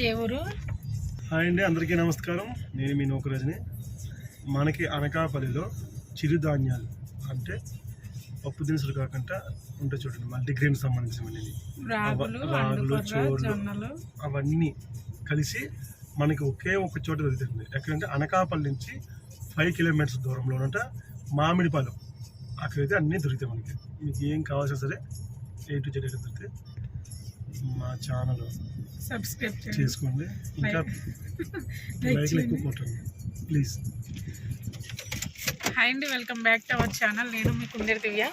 ఏ ఊరు? హాయ్ అండి, అందరికీ నమస్కారం. నేను మీ నౌకరాజుని. మనకి అనకాపల్లిలో చిరుధాన్యాలు అంటే పప్పు దినుసులు కాకుండా ఉంటే చూడండి, మల్టీగ్రెయిన్ సంబంధించినవి రాగులు, చోళ్ళు అవన్నీ కలిసి మనకి ఒకే ఒక చోట దొరుకుతుంది. ఎక్కడంటే అనకాపల్లి నుంచి 5 కిలోమీటర్స్ దూరంలో ఉన్నట మామిడిపాలెం. అక్కడైతే అన్నీ దొరుకుతాయి. మనకి మీకు ఏం కావాల్సిన సరే A to Z దొరుకుతాయి. మా ఛానల్ సబ్స్క్రైబ్ చేసుకోండి, ఇంకా లైక్లు ఎక్కువ కొట్టండి ప్లీజ్. హాయ్ అండి, welcome back to our channel. నేను మీ కుందేరు దివ్య.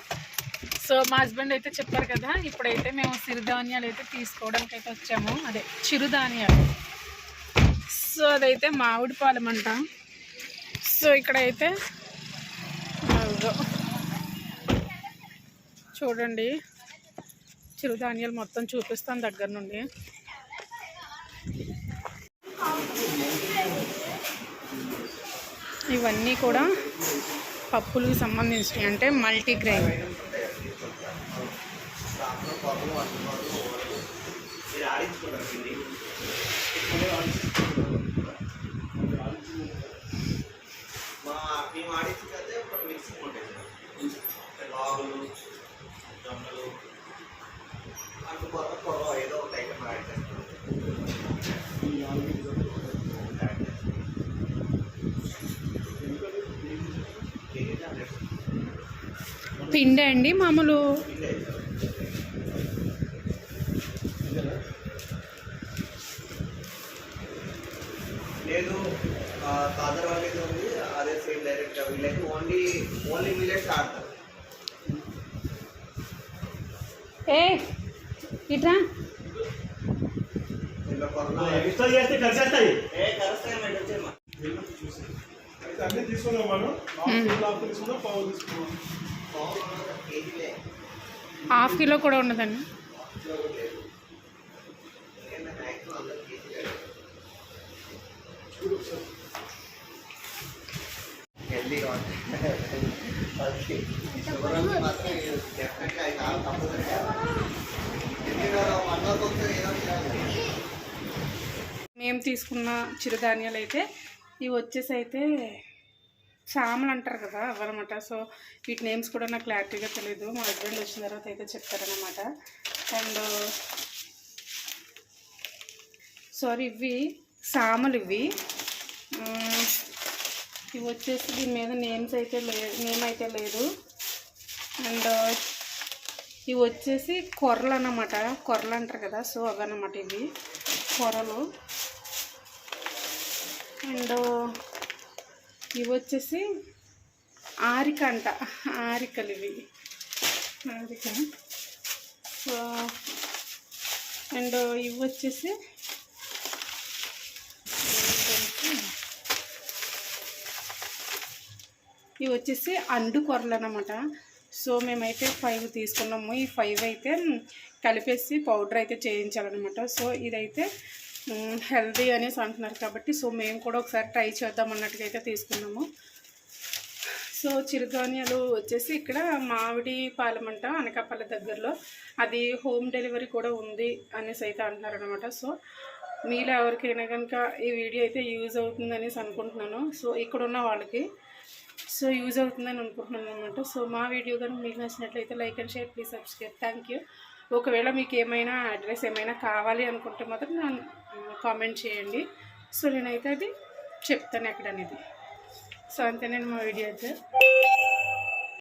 సో మా హస్బెండ్ అయితే చెప్పారు కదా, ఇప్పుడైతే మేము సిరిధాన్యాలు అయితే తీసుకోవడానికి అయితే వచ్చాము. అదే చిరుధాన్యాలు. సో అదైతే మామిడిపాలెం అంట. సో ఇక్కడైతే చూడండి, చిరుధాన్యాలు మొత్తం చూపిస్తాను దగ్గర నుండి. ఇవన్నీ కూడా పప్పులకు సంబంధించినవి, అంటే మల్టీగ్రెయిన్. పిండి అండి మామూలు లేదు. ఫాదర్ వాళ్ళకి ఉంది, అదే సేమ్ డైరెక్ట్ వీళ్ళకి ఓన్లీ మిల్లెట్స్ ఆడతారు. ఏ ఇట్రా అన్నీ తీసుకున్నాం మనం. ½ కిలో కూడా ఉండదండి. మేము తీసుకున్న చిరుధాన్యాలు అయితే ఇవి వచ్చేసి అయితే సామలు అంటారు కదా, అవన్నమాట. సో వీటి నేమ్స్ కూడా నాకు క్లారిటీగా తెలియదు. మా హస్బెండ్ వచ్చిన తర్వాత అయితే చెప్తారనమాట. అండ్ సారీ, ఇవి సామలు. ఇవి వచ్చేసి దీని మీద నేమ్ అయితే లేదు. అండ్ ఇవి వచ్చేసి కొర్రలు అన్నమాట. కొర్రలు అంటారు కదా, సో అవన్నమాట ఇవి కొర్రలు. అండ్ ఇవి వచ్చేసి ఆరిక అంట, ఆరికలు ఇవి, ఆరిక. సో అండ్ ఇవి వచ్చేసి అండు కొరలు అన్నమాట. సో మేమైతే 5 తీసుకున్నాము. ఈ 5 అయితే కలిపేసి పౌడర్ అయితే చేయించాలన్నమాట. సో ఇదైతే హెల్దీ అనేసి అంటున్నారు కాబట్టి సో మేము కూడా ఒకసారి ట్రై చేద్దాం అన్నట్టుగా అయితే తీసుకున్నాము. సో చిరుధాన్యాలు వచ్చేసి ఇక్కడ మామిడిపాలెం అంట, అనకాపల్లి దగ్గరలో. అది హోమ్ డెలివరీ కూడా ఉంది అనేసి అయితే అంటున్నారనమాట. సో మీలో ఎవరికైనా కనుక ఈ వీడియో అయితే యూజ్ అవుతుంది అనేసి అనుకుంటున్నాను. సో ఇక్కడ ఉన్న వాళ్ళకి సో యూజ్ అవుతుందని అనుకుంటున్నాను అనమాట. సో మా వీడియో కనుక మీకు నచ్చినట్లయితే like and share, please subscribe. Thank you. ఒకవేళ మీకు ఏమైనా అడ్రస్ ఏమైనా కావాలి అనుకుంటే మాత్రం నన్ను కామెంట్ చేయండి. సో నేనైతే అది చెప్తాను ఎక్కడనేది. సో అంతే, నేను మా వీడియో అయితే